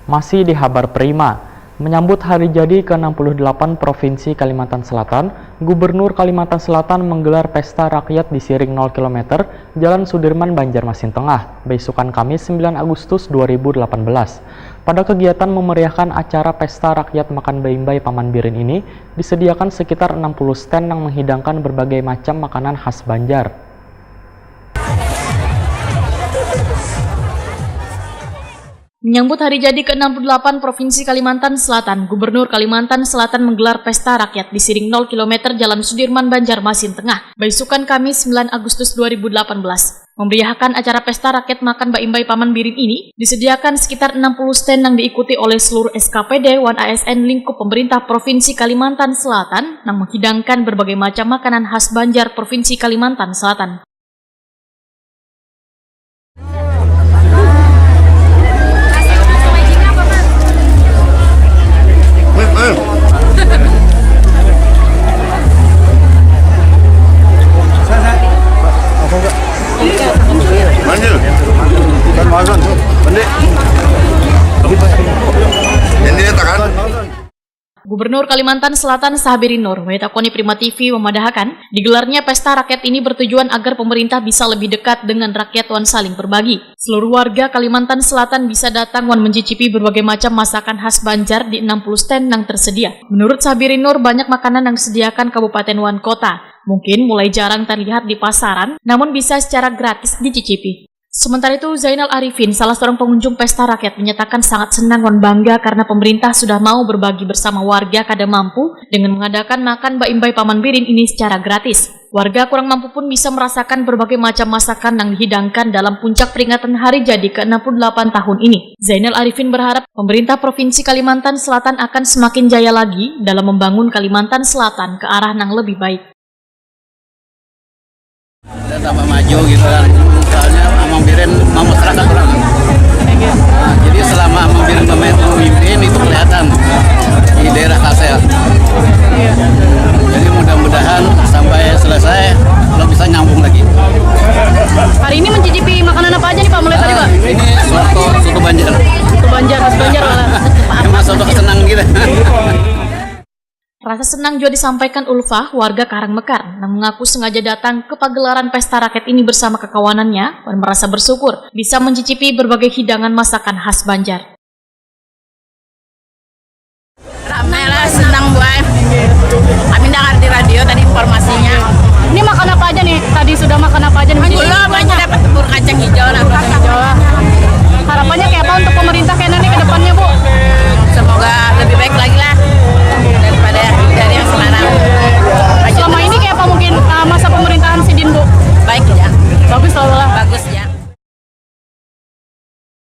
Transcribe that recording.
Masih di Habar Prima, menyambut hari jadi ke-68 Provinsi Kalimantan Selatan, Gubernur Kalimantan Selatan menggelar pesta rakyat di Siring 0 km Jalan Sudirman, Banjarmasin Tengah, besokan Kamis 9 Agustus 2018. Pada kegiatan memeriahkan acara pesta rakyat makan baimbai Paman Birin ini, disediakan sekitar 60 stand yang menghidangkan berbagai macam makanan khas Banjar. Menyambut hari jadi ke-68 Provinsi Kalimantan Selatan, Gubernur Kalimantan Selatan menggelar pesta rakyat di Siring 0 km Jalan Sudirman, Banjarmasin Tengah, besokan Kamis 9 Agustus 2018. Memeriahkan acara pesta rakyat makan baimbai Paman Birin ini, disediakan sekitar 60 stand yang diikuti oleh seluruh SKPD, Wan ASN lingkup pemerintah Provinsi Kalimantan Selatan yang menghidangkan berbagai macam makanan khas Banjar Provinsi Kalimantan Selatan. Gubernur Kalimantan Selatan Sabirin Nur, Wetakoni Prima TV memadahkan, digelarnya pesta rakyat ini bertujuan agar pemerintah bisa lebih dekat dengan rakyat wan saling berbagi. Seluruh warga Kalimantan Selatan bisa datang wan mencicipi berbagai macam masakan khas Banjar di 60 stand yang tersedia. Menurut Sabirin Nur, banyak makanan yang disediakan Kabupaten Wan Kota. Mungkin mulai jarang terlihat di pasaran, namun bisa secara gratis dicicipi. Sementara itu, Zainal Arifin, salah seorang pengunjung pesta rakyat, menyatakan sangat senang dan bangga karena pemerintah sudah mau berbagi bersama warga kada mampu dengan mengadakan makan baimbai Paman Birin ini secara gratis. Warga kurang mampu pun bisa merasakan berbagai macam masakan yang dihidangkan dalam puncak peringatan hari jadi ke-68 tahun ini. Zainal Arifin berharap pemerintah Provinsi Kalimantan Selatan akan semakin jaya lagi dalam membangun Kalimantan Selatan ke arah yang lebih baik. Dan tambah maju gitu kan, soalnya Amang Birin mau masyarakat orang. Nah, jadi selama Amang Birin memimpin itu kelihatan di daerah Kalsel. Jadi mudah-mudahan sampai selesai kalau bisa nyambung lagi. Hari ini mencicipi makanan apa aja nih Pak, mulai tadi Pak? Ini soto Banjar. Soto Banjar, khas Banjar malah. Emang soto kesenang gitu. Rasa senang juga disampaikan Ulfah, warga Karangmekar, yang mengaku sengaja datang ke pagelaran pesta rakyat ini bersama kekawanannya dan merasa bersyukur bisa mencicipi berbagai hidangan masakan khas Banjar. Ramai lah, senang buat. Kami dengar di radio tadi informasinya. Ini makan apa aja nih? Tadi sudah makan apa aja nih? Belum,